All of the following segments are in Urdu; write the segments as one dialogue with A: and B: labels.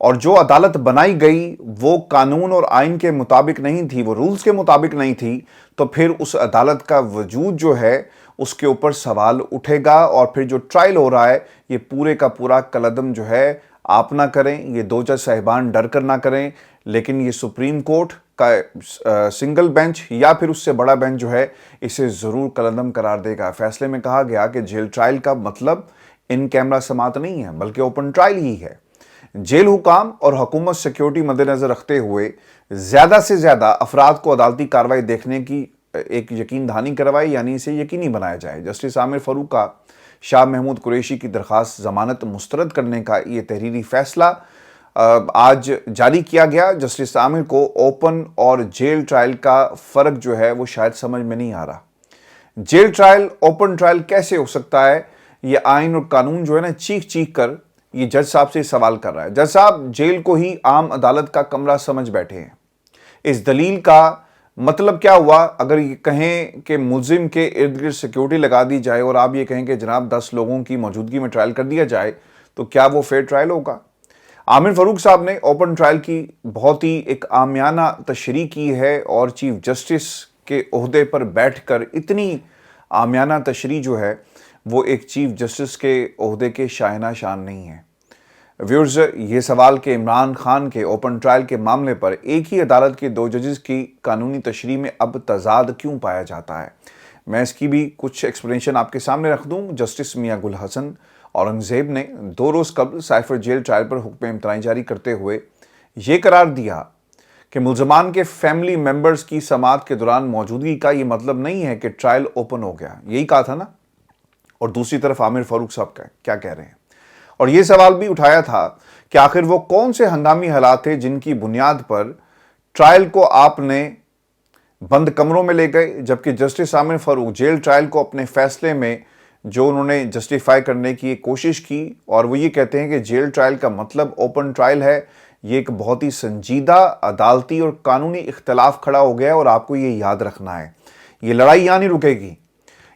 A: اور جو عدالت بنائی گئی وہ قانون اور آئین کے مطابق نہیں تھی، وہ رولز کے مطابق نہیں تھی، تو پھر اس عدالت کا وجود جو ہے اس کے اوپر سوال اٹھے گا، اور پھر جو ٹرائل ہو رہا ہے یہ پورے کا پورا کالعدم جو ہے آپ نہ کریں، یہ دو جج صاحبان ڈر کر نہ کریں، لیکن یہ سپریم کورٹ کا سنگل بینچ یا پھر اس سے بڑا بینچ جو ہے اسے ضرور کالعدم قرار دے گا۔ فیصلے میں کہا گیا کہ جیل ٹرائل کا مطلب ان کیمرہ سماعت نہیں ہے بلکہ اوپن ٹرائل ہی ہے۔ جیل حکام اور حکومت سیکیورٹی مد نظر رکھتے ہوئے زیادہ سے زیادہ افراد کو عدالتی کارروائی دیکھنے کی ایک یقین دہانی کروائی، یعنی اسے یقینی بنایا جائے۔ جسٹس عامر فاروق کا شاہ محمود قریشی کی درخواست ضمانت مسترد کرنے کا یہ تحریری فیصلہ آج جاری کیا گیا۔ جسٹس عامر کو اوپن اور جیل ٹرائل کا فرق جو ہے وہ شاید سمجھ میں نہیں آ رہا۔ جیل ٹرائل اوپن ٹرائل کیسے ہو سکتا ہے؟ یہ آئین اور قانون جو ہے نا چیخ چیخ کر یہ جج صاحب سے سوال کر رہا ہے۔ جج صاحب جیل کو ہی عام عدالت کا کمرہ سمجھ بیٹھے ہیں۔ اس دلیل کا مطلب کیا ہوا؟ اگر یہ کہیں کہ ملزم کے ارد گرد سیکیورٹی لگا دی جائے اور آپ یہ کہیں کہ جناب 10 لوگوں کی موجودگی میں ٹرائل کر دیا جائے تو کیا وہ فیئر ٹرائل ہوگا؟ عامر فاروق صاحب نے اوپن ٹرائل کی بہت ہی ایک عامیانہ تشریح کی ہے، اور چیف جسٹس کے عہدے پر بیٹھ کر اتنی عامیانہ تشریح جو ہے وہ ایک چیف جسٹس کے عہدے کے شائنہ شان نہیں ہے۔ ویورز، یہ سوال کہ عمران خان کے اوپن ٹرائل کے معاملے پر ایک ہی عدالت کے دو ججز کی قانونی تشریح میں اب تضاد کیوں پایا جاتا ہے، میں اس کی بھی کچھ ایکسپلینیشن آپ کے سامنے رکھ دوں۔ جسٹس میاں گل حسن اورنگزیب نے 2 روز قبل سائفر جیل ٹرائل پر حکم امتناعی جاری کرتے ہوئے یہ قرار دیا کہ ملزمان کے فیملی ممبرز کی سماعت کے دوران موجودگی کا یہ مطلب نہیں ہے کہ ٹرائل اوپن ہو گیا، یہی کہا تھا نا۔ اور دوسری طرف عامر فاروق صاحب کیا کہہ رہے ہیں، اور یہ سوال بھی اٹھایا تھا کہ آخر وہ کون سے ہنگامی حالات تھے جن کی بنیاد پر ٹرائل کو آپ نے بند کمروں میں لے گئے، جبکہ جسٹس عامر فاروق جیل ٹرائل کو اپنے فیصلے میں جو انہوں نے جسٹیفائی کرنے کی کوشش کی، اور وہ یہ کہتے ہیں کہ جیل ٹرائل کا مطلب اوپن ٹرائل ہے۔ یہ ایک بہت ہی سنجیدہ عدالتی اور قانونی اختلاف کھڑا ہو گیا، اور آپ کو یہ یاد رکھنا ہے یہ لڑائی یہاں نہیں رکے گی،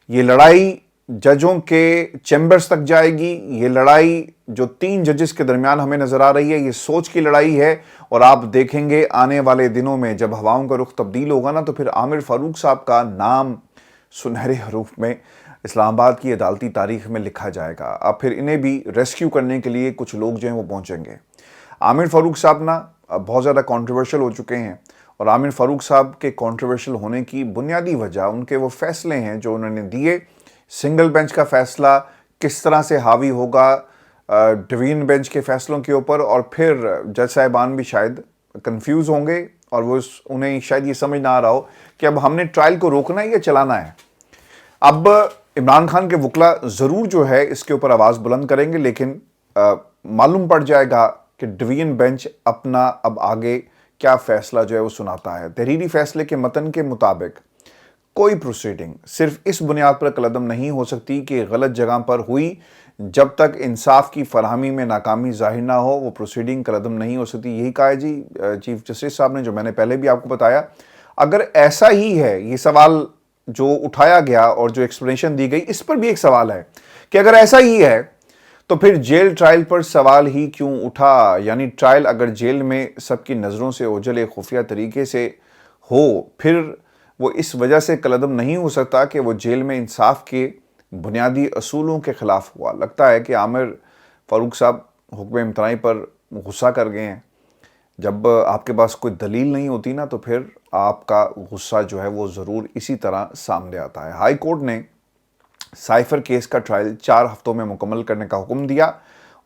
A: یہ لڑائی ججوں کے چیمبرز تک جائے گی۔ یہ لڑائی جو 3 ججز کے درمیان ہمیں نظر آ رہی ہے یہ سوچ کی لڑائی ہے، اور آپ دیکھیں گے آنے والے دنوں میں جب ہواؤں کا رخ تبدیل ہوگا نا تو پھر عامر فاروق صاحب کا نام سنہرے حروف میں اسلام آباد کی عدالتی تاریخ میں لکھا جائے گا۔ اب پھر انہیں بھی ریسکیو کرنے کے لیے کچھ لوگ جو ہیں وہ پہنچیں گے۔ عامر فاروق صاحب نا بہت زیادہ کنٹروورشل ہو چکے ہیں، اور عامر فاروق صاحب کے کنٹروورشل ہونے کی بنیادی وجہ ان کے وہ فیصلے ہیں جو انہوں نے دیے۔ سنگل بینچ کا فیصلہ کس طرح سے حاوی ہوگا ڈویژن بینچ کے فیصلوں کے اوپر، اور پھر جج صاحبان بھی شاید کنفیوز ہوں گے، اور وہ انہیں شاید یہ سمجھ نہ آ رہا ہو کہ اب ہم نے ٹرائل کو روکنا ہے یا چلانا ہے۔ اب عمران خان کے وکلا ضرور جو ہے اس کے اوپر آواز بلند کریں گے، لیکن معلوم پڑ جائے گا کہ ڈویژن بینچ اپنا اب آگے کیا فیصلہ جو ہے وہ سناتا ہے۔ تحریری فیصلے کے متن کے مطابق کوئی پروسیڈنگ صرف اس بنیاد پر کالعدم نہیں ہو سکتی کہ غلط جگہ پر ہوئی، جب تک انصاف کی فراہمی میں ناکامی ظاہر نہ ہو وہ پروسیڈنگ کالعدم نہیں ہو سکتی۔ یہی کہا ہے جی چیف جسٹس صاحب نے، جو میں نے پہلے بھی آپ کو بتایا۔ اگر ایسا ہی ہے، یہ سوال جو اٹھایا گیا اور جو ایکسپلینیشن دی گئی اس پر بھی ایک سوال ہے کہ اگر ایسا ہی ہے تو پھر جیل ٹرائل پر سوال ہی کیوں اٹھا؟ یعنی ٹرائل اگر جیل میں سب کی نظروں سے اوجھل ایک خفیہ طریقے سے ہو، پھر وہ اس وجہ سے کالعدم نہیں ہو سکتا کہ وہ جیل میں انصاف کے بنیادی اصولوں کے خلاف ہوا۔ لگتا ہے کہ عامر فاروق صاحب حکم امتناعی پر غصہ کر گئے ہیں۔ جب آپ کے پاس کوئی دلیل نہیں ہوتی نا تو پھر آپ کا غصہ جو ہے وہ ضرور اسی طرح سامنے آتا ہے۔ ہائی کورٹ نے سائفر کیس کا ٹرائل 4 ہفتوں میں مکمل کرنے کا حکم دیا،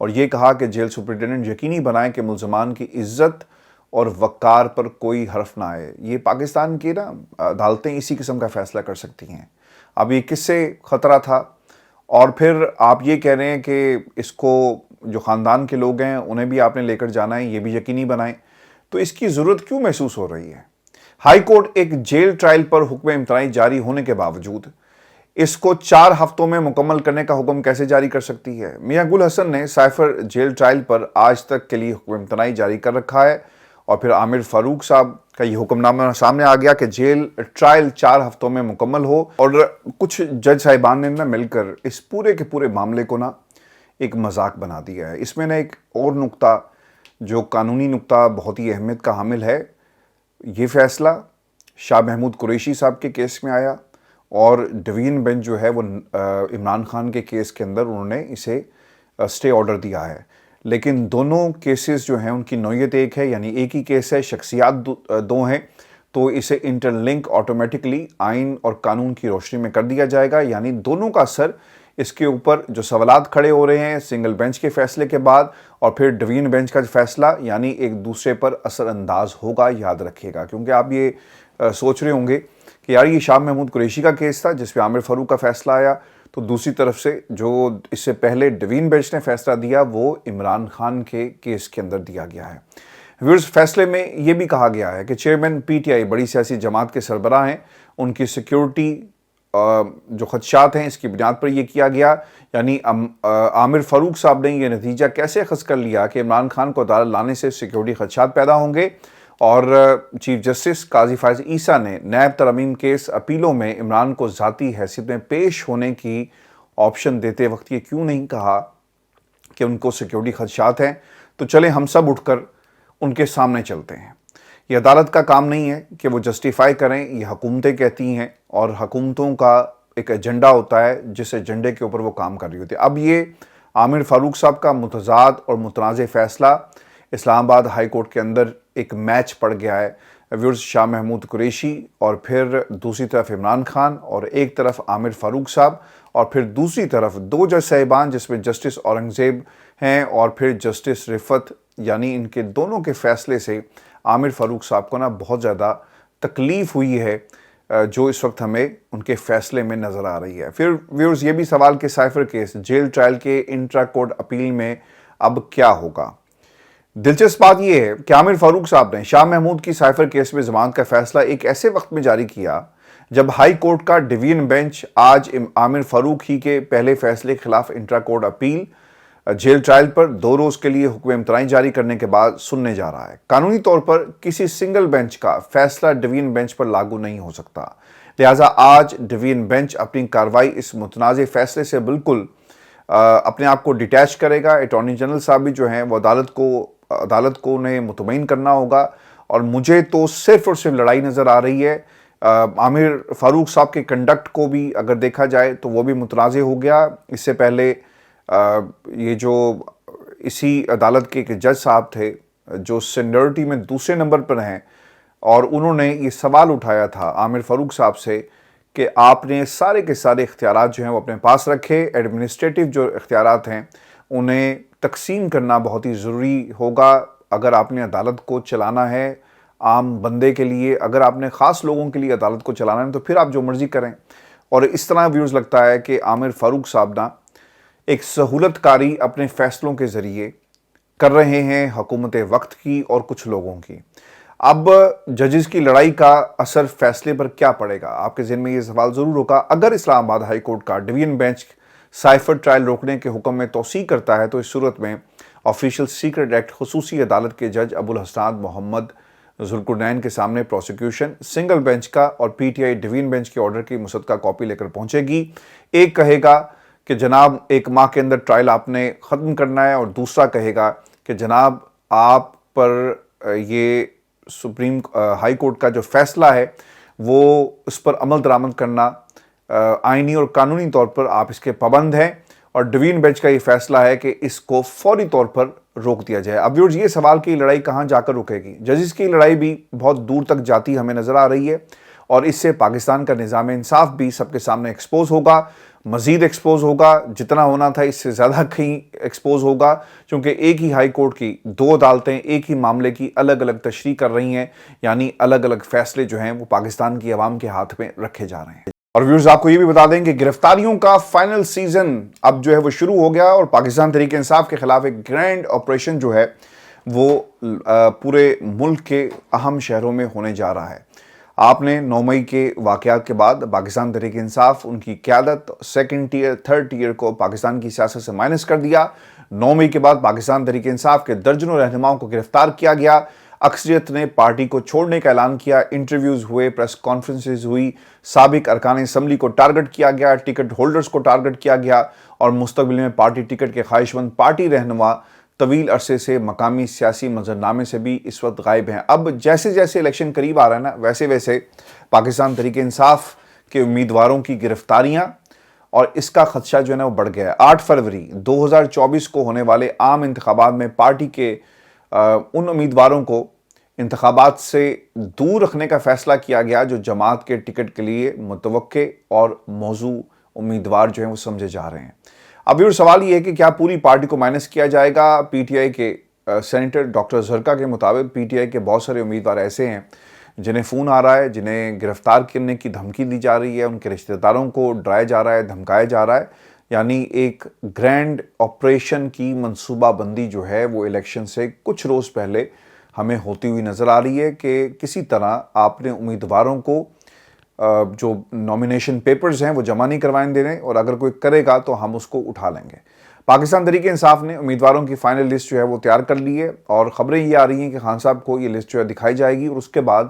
A: اور یہ کہا کہ جیل سپرنٹینڈنٹ یقینی بنائیں کہ ملزمان کی عزت اور وقار پر کوئی حرف نہ آئے۔ یہ پاکستان کی نا عدالتیں اسی قسم کا فیصلہ کر سکتی ہیں۔ اب یہ کس سے خطرہ تھا؟ اور پھر آپ یہ کہہ رہے ہیں کہ اس کو جو خاندان کے لوگ ہیں انہیں بھی آپ نے لے کر جانا ہے، یہ بھی یقینی بنائیں، تو اس کی ضرورت کیوں محسوس ہو رہی ہے؟ ہائی کورٹ ایک جیل ٹرائل پر حکم امتناعی جاری ہونے کے باوجود اس کو 4 ہفتوں میں مکمل کرنے کا حکم کیسے جاری کر سکتی ہے؟ میاں گل حسن نے سائفر جیل ٹرائل پر آج تک کے لیے حکم امتناعی جاری کر رکھا ہے، اور پھر عامر فاروق صاحب کا یہ حکم نامہ سامنے آ گیا کہ جیل ٹرائل 4 ہفتوں میں مکمل ہو، اور کچھ جج صاحبان نے مل کر اس پورے کے پورے معاملے کو ایک مذاق بنا دیا ہے۔ اس میں ایک اور نقطہ جو قانونی نقطہ بہت ہی اہمیت کا حامل ہے، یہ فیصلہ شاہ محمود قریشی صاحب کے کیس میں آیا اور ڈویژن بینچ جو ہے وہ عمران خان کے کیس کے اندر انہوں نے اسے اسٹے آرڈر دیا ہے. لیکن دونوں کیسز جو ہیں ان کی نوعیت ایک ہے، یعنی ایک ہی کیس ہے، شخصیات دو ہیں، تو اسے انٹر لنک آٹومیٹکلی آئین اور قانون کی روشنی میں کر دیا جائے گا. یعنی دونوں کا اثر اس کے اوپر جو سوالات کھڑے ہو رہے ہیں سنگل بینچ کے فیصلے کے بعد اور پھر ڈویژن بینچ کا فیصلہ، یعنی ایک دوسرے پر اثر انداز ہوگا. یاد رکھیے گا، کیونکہ آپ یہ سوچ رہے ہوں گے کہ یار یہ شاہ محمود قریشی کا کیس تھا جس پہ عامر فاروق کا فیصلہ آیا، تو دوسری طرف سے جو اس سے پہلے ڈویژن بینچ نے فیصلہ دیا وہ عمران خان کے کیس کے اندر دیا گیا ہے. ویورز، فیصلے میں یہ بھی کہا گیا ہے کہ چیئرمین پی ٹی آئی بڑی سیاسی جماعت کے سربراہ ہیں، ان کی سیکیورٹی جو خدشات ہیں اس کی بنیاد پر یہ کیا گیا. یعنی عامر فاروق صاحب نے یہ نتیجہ کیسے اخذ کر لیا کہ عمران خان کو عدالت لانے سے سیکیورٹی خدشات پیدا ہوں گے، اور چیف جسٹس قاضی فائز عیسیٰ نے نیب ترمیم کیس اپیلوں میں عمران کو ذاتی حیثیت میں پیش ہونے کی آپشن دیتے وقت یہ کیوں نہیں کہا کہ ان کو سیکیورٹی خدشات ہیں. تو چلیں ہم سب اٹھ کر ان کے سامنے چلتے ہیں. یہ عدالت کا کام نہیں ہے کہ وہ جسٹیفائی کریں، یہ حکومتیں کہتی ہیں اور حکومتوں کا ایک ایجنڈا ہوتا ہے جس ایجنڈے کے اوپر وہ کام کر رہی ہوتی ہے. اب یہ عامر فاروق صاحب کا متضاد اور متنازع فیصلہ اسلام آباد ہائی کورٹ کے اندر ایک میچ پڑ گیا ہے. ویورز، شاہ محمود قریشی اور پھر دوسری طرف عمران خان اور ایک طرف عامر فاروق صاحب اور پھر دوسری طرف دو جج صاحبان جس میں جسٹس اورنگزیب ہیں اور پھر جسٹس رفت، یعنی ان کے دونوں کے فیصلے سے عامر فاروق صاحب کو بہت زیادہ تکلیف ہوئی ہے جو اس وقت ہمیں ان کے فیصلے میں نظر آ رہی ہے. پھر ویورز یہ بھی سوال کہ سائفر کیس جیل ٹرائل کے انٹرا کورٹ اپیل میں اب کیا ہوگا. دلچسپ بات یہ ہے کہ عامر فاروق صاحب نے شاہ محمود کی سائفر کیس میں ضمانت کا فیصلہ ایک ایسے وقت میں جاری کیا جب ہائی کورٹ کا ڈویژن بینچ آج عامر فاروق ہی کے پہلے فیصلے کے خلاف intra court appeal jail trial پر 2 روز کے لیے حکم امتناعی جاری کرنے کے بعد سننے جا رہا ہے. قانونی طور پر کسی سنگل بینچ کا فیصلہ ڈویژن بینچ پر لاگو نہیں ہو سکتا، لہٰذا آج ڈویژن بینچ اپنی کارروائی اس متنازع فیصلے سے بالکل اپنے آپ کو ڈیٹیچ کرے گا. اٹارنی جنرل صاحب بھی جو ہیں وہ عدالت کو انہیں مطمئن کرنا ہوگا، اور مجھے تو صرف اور صرف لڑائی نظر آ رہی ہے. عامر فاروق صاحب کے کنڈکٹ کو بھی اگر دیکھا جائے تو وہ بھی متنازع ہو گیا. اس سے پہلے یہ جو اسی عدالت کے جج صاحب تھے جو سینیورٹی میں دوسرے نمبر پر ہیں، اور انہوں نے یہ سوال اٹھایا تھا عامر فاروق صاحب سے کہ آپ نے سارے کے سارے اختیارات جو ہیں وہ اپنے پاس رکھے، ایڈمنسٹریٹو جو اختیارات ہیں انہیں تقسیم کرنا بہت ہی ضروری ہوگا اگر آپ نے عدالت کو چلانا ہے عام بندے کے لیے. اگر آپ نے خاص لوگوں کے لیے عدالت کو چلانا ہے تو پھر آپ جو مرضی کریں. اور اس طرح ویورز لگتا ہے کہ عامر فاروق صاحب ایک سہولت کاری اپنے فیصلوں کے ذریعے کر رہے ہیں حکومت وقت کی اور کچھ لوگوں کی. اب ججز کی لڑائی کا اثر فیصلے پر کیا پڑے گا؟ آپ کے ذہن میں یہ سوال ضرور ہوگا. اگر اسلام آباد ہائی کورٹ کا ڈویژن بینچ سائفر ٹرائل روکنے کے حکم میں توسیع کرتا ہے تو اس صورت میں آفیشل سیکرٹ ایکٹ خصوصی عدالت کے جج ابو الحسنات محمد ذوالقرنین کے سامنے پروسیکیوشن سنگل بینچ کا اور P T I division bench کے آرڈر کی مصدقہ کاپی لے کر پہنچے گی. ایک کہے گا کہ جناب 1 ماہ کے اندر ٹرائل آپ نے ختم کرنا ہے، اور دوسرا کہے گا کہ جناب آپ پر یہ سپریم ہائی کورٹ کا جو فیصلہ ہے وہ اس پر عمل درآمد کرنا آئینی اور قانونی طور پر آپ اس کے پابند ہیں، اور ڈویژن بینچ کا یہ فیصلہ ہے کہ اس کو فوری طور پر روک دیا جائے. اب ویورز، یہ سوال کی لڑائی کہاں جا کر رکے گی؟ ججز کی لڑائی بھی بہت دور تک جاتی ہمیں نظر آ رہی ہے، اور اس سے پاکستان کا نظام انصاف بھی سب کے سامنے ایکسپوز ہوگا، مزید ایکسپوز ہوگا، جتنا ہونا تھا اس سے زیادہ کہیں ایکسپوز ہوگا، کیونکہ ایک ہی ہائی کورٹ کی 2 عدالتیں ایک ہی معاملے کی الگ الگ تشریح کر رہی ہیں، یعنی الگ الگ فیصلے جو ہیں وہ پاکستان کی عوام کے ہاتھ میں رکھے جا رہے ہیں. اور ویورز، آپ کو یہ بھی بتا دیں کہ گرفتاریوں کا فائنل سیزن اب جو ہے وہ شروع ہو گیا، اور پاکستان تحریک انصاف کے خلاف ایک گرینڈ آپریشن جو ہے وہ پورے ملک کے اہم شہروں میں ہونے جا رہا ہے. آپ نے 9 مئی کے واقعات کے بعد پاکستان تحریک انصاف ان کی قیادت 2nd ٹیئر 3rd ٹیئر کو پاکستان کی سیاست سے مائنس کر دیا. 9 مئی کے بعد پاکستان تحریک انصاف کے درجنوں رہنماؤں کو گرفتار کیا گیا. اکثریت نے پارٹی کو چھوڑنے کا اعلان کیا، انٹرویوز ہوئے، پریس کانفرنسز ہوئی، سابق ارکان اسمبلی کو ٹارگٹ کیا گیا، ٹکٹ ہولڈرز کو ٹارگٹ کیا گیا، اور مستقبل میں پارٹی ٹکٹ کے خواہشمند پارٹی رہنما طویل عرصے سے مقامی سیاسی منظرنامے سے بھی اس وقت غائب ہیں۔ اب جیسے جیسے الیکشن قریب آ رہا ہے نا، ویسے ویسے پاکستان تحریک انصاف کے امیدواروں کی گرفتاریاں اور اس کا خدشہ جو ہے نا وہ بڑھ گیا ہے۔ 8 فروری 2024 کو ہونے والے عام انتخابات میں پارٹی کے ان امیدواروں کو انتخابات سے دور رکھنے کا فیصلہ کیا گیا جو جماعت کے ٹکٹ کے لیے متوقع اور موزوں امیدوار جو ہیں وہ سمجھے جا رہے ہیں۔ اب یہ سوال یہ ہے کہ کیا پوری پارٹی کو مائنس کیا جائے گا؟ پی ٹی آئی کے سینیٹر ڈاکٹر زرکا کے مطابق پی ٹی آئی کے بہت سارے امیدوار ایسے ہیں جنہیں فون آ رہا ہے، جنہیں گرفتار کرنے کی دھمکی دی جا رہی ہے، ان کے رشتہ داروں کو ڈرایا جا رہا ہے، دھمکایا جا رہا ہے، یعنی ایک گرینڈ آپریشن کی منصوبہ بندی جو ہے وہ الیکشن سے کچھ روز پہلے ہمیں ہوتی ہوئی نظر آ رہی ہے کہ کسی طرح آپ نے امیدواروں کو جو نامینیشن پیپرز ہیں وہ جمع نہیں کروائیں دے رہے، اور اگر کوئی کرے گا تو ہم اس کو اٹھا لیں گے۔ پاکستان تحریک انصاف نے امیدواروں کی فائنل لسٹ جو ہے وہ تیار کر لی ہے، اور خبریں یہ آ رہی ہیں کہ خان صاحب کو یہ لسٹ جو ہے دکھائی جائے گی، اور اس کے بعد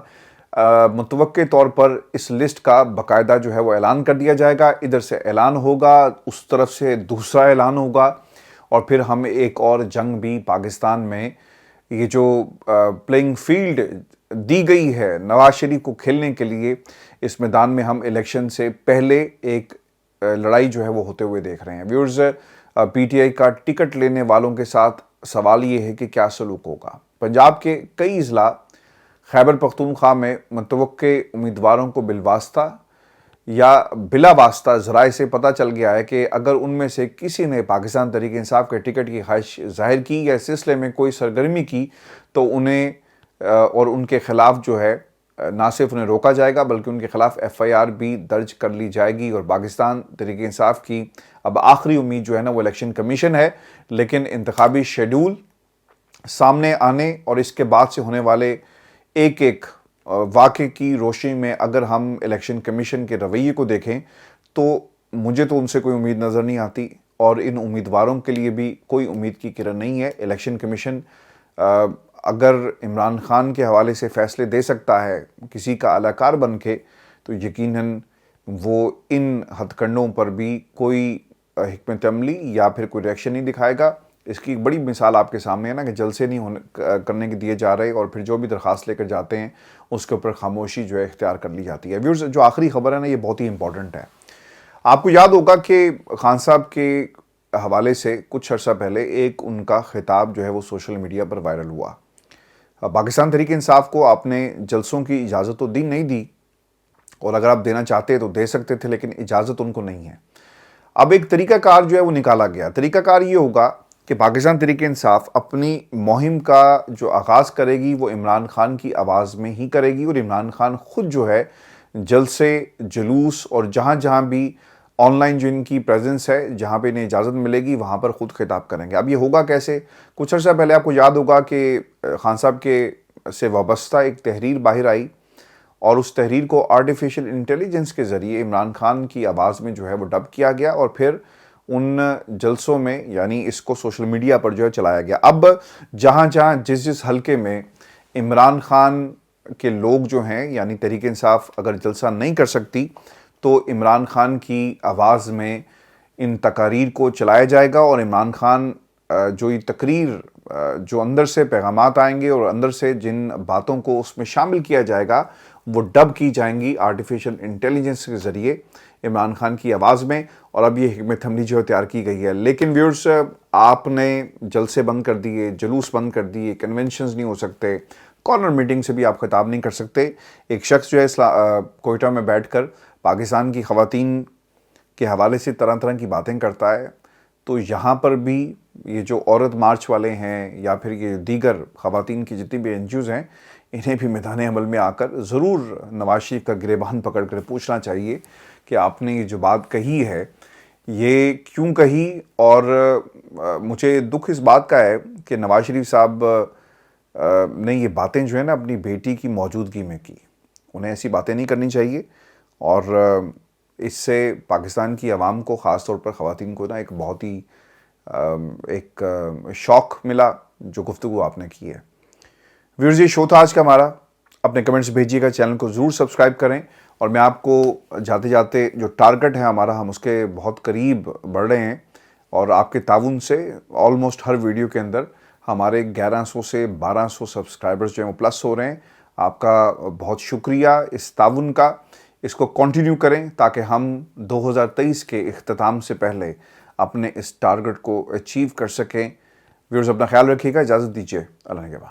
A: متوقع طور پر اس لسٹ کا باقاعدہ جو ہے وہ اعلان کر دیا جائے گا۔ ادھر سے اعلان ہوگا، اس طرف سے دوسرا اعلان ہوگا، اور پھر ہم ایک اور جنگ بھی پاکستان میں یہ جو پلینگ فیلڈ دی گئی ہے نواز شریف کو کھیلنے کے لیے، اس میدان میں ہم الیکشن سے پہلے ایک لڑائی جو ہے وہ ہوتے ہوئے دیکھ رہے ہیں۔ ویورز، پی ٹی آئی کا ٹکٹ لینے والوں کے ساتھ سوال یہ ہے کہ کیا سلوک ہوگا۔ پنجاب کے کئی اضلاع خیبر پختونخوا میں متوقع امیدواروں کو بالواسطہ یا بلا واسطہ ذرائع سے پتہ چل گیا ہے کہ اگر ان میں سے کسی نے پاکستان تحریک انصاف کے ٹکٹ کی خواہش ظاہر کی یا اس سلسلے میں کوئی سرگرمی کی تو انہیں اور ان کے خلاف جو ہے نہ صرف انہیں روکا جائے گا بلکہ ان کے خلاف ایف آئی آر بھی درج کر لی جائے گی، اور پاکستان تحریک انصاف کی اب آخری امید جو ہے نا وہ الیکشن کمیشن ہے، لیکن انتخابی شیڈول سامنے آنے اور اس کے بعد سے ہونے والے ایک ایک واقعے کی روشنی میں اگر ہم الیکشن کمیشن کے رویے کو دیکھیں تو مجھے تو ان سے کوئی امید نظر نہیں آتی، اور ان امیدواروں کے لیے بھی کوئی امید کی کرن نہیں ہے۔ الیکشن کمیشن اگر عمران خان کے حوالے سے فیصلے دے سکتا ہے کسی کا اعلی کار بن کے، تو یقیناً وہ ان ہتھ کنڈوں پر بھی کوئی حکمت عملی یا پھر کوئی ریئیکشن نہیں دکھائے گا۔ اس کی ایک بڑی مثال آپ کے سامنے ہے نا کہ جلسے نہیں کرنے کے دیے جا رہے، اور پھر جو بھی درخواست لے کر جاتے ہیں اس کے اوپر خاموشی جو ہے اختیار کر لی جاتی ہے۔ ویورز، جو آخری خبر ہے نا یہ بہت ہی امپورٹنٹ ہے۔ آپ کو یاد ہوگا کہ خان صاحب کے حوالے سے کچھ عرصہ پہلے ایک ان کا خطاب جو ہے وہ سوشل میڈیا پر وائرل ہوا۔ پاکستان تحریک انصاف کو آپ نے جلسوں کی اجازت تو نہیں دی، اور اگر آپ دینا چاہتے تو دے سکتے تھے، لیکن اجازت ان کو نہیں ہے۔ اب ایک طریقہ کار جو ہے وہ نکالا گیا۔ طریقہ کار یہ ہوگا کہ پاکستان تحریک انصاف اپنی مہم کا جو آغاز کرے گی وہ عمران خان کی آواز میں ہی کرے گی، اور عمران خان خود جو ہے جلسے، جلوس اور جہاں جہاں بھی آن لائن جو ان کی پریزنس ہے، جہاں پہ انہیں اجازت ملے گی وہاں پر خود خطاب کریں گے۔ اب یہ ہوگا کیسے؟ کچھ عرصہ پہلے آپ کو یاد ہوگا کہ خان صاحب کے سے وابستہ ایک تحریر باہر آئی، اور اس تحریر کو آرٹیفیشل انٹیلیجنس کے ذریعے عمران خان کی آواز میں جو ہے وہ ڈب کیا گیا، اور پھر ان جلسوں میں یعنی اس کو سوشل میڈیا پر جو ہے چلایا گیا۔ اب جہاں جہاں جس حلقے میں عمران خان کے لوگ جو ہیں یعنی تحریک انصاف اگر جلسہ نہیں کر سکتی تو عمران خان کی آواز میں ان تقاریر کو چلایا جائے گا، اور عمران خان جو یہ تقریر جو اندر سے پیغامات آئیں گے اور اندر سے جن باتوں کو اس میں شامل کیا جائے گا وہ ڈب کی جائیں گی آرٹیفیشل انٹیلیجنس کے ذریعے عمران خان کی آواز میں، اور اب یہ حکمت عملی جو ہے تیار کی گئی ہے۔ لیکن ویورز، آپ نے جلسے بند کر دیے، جلوس بند کر دیے، کنونشنز نہیں ہو سکتے، کارنر میٹنگ سے بھی آپ خطاب نہیں کر سکتے۔ ایک شخص جو ہے کوئٹہ میں بیٹھ کر پاکستان کی خواتین کے حوالے سے طرح طرح کی باتیں کرتا ہے، تو یہاں پر بھی یہ جو عورت مارچ والے ہیں یا پھر یہ دیگر خواتین کی جتنی بھی NGOs ہیں، انہیں بھی میدان عمل میں آ کر ضرور نواز شریف کا گریبان پکڑ کر پوچھنا چاہیے کہ آپ نے یہ جو بات کہی ہے یہ کیوں کہی، اور مجھے دکھ اس بات کا ہے کہ نواز شریف صاحب نے یہ باتیں جو ہے نا اپنی بیٹی کی موجودگی میں کی۔ انہیں ایسی باتیں نہیں کرنی چاہیے، اور اس سے پاکستان کی عوام کو، خاص طور پر خواتین کو نا ایک بہت ہی ایک شوق ملا جو گفتگو آپ نے کی ہے۔ ویورز، یہ شو تھا آج کا ہمارا۔ اپنے کمنٹس بھیجیے گا، چینل کو ضرور سبسکرائب کریں، اور میں آپ کو جاتے جاتے جو ٹارگٹ ہے ہمارا، ہم اس کے بہت قریب بڑھ رہے ہیں، اور آپ کے تعاون سے آلموسٹ ہر ویڈیو کے اندر ہمارے 1100 سے 1200 سبسکرائبرز جو ہیں وہ پلس ہو رہے ہیں. آپ کا بہت شکریہ اس تعاون کا. اس کو کنٹینیو کریں تاکہ ہم 2023 کے اختتام سے پہلے اپنے اس ٹارگٹ کو اچیو کر سکیں. ویورز اپنا خیال رکھیے گا. اجازت دیجیے. اللہ نگہبان.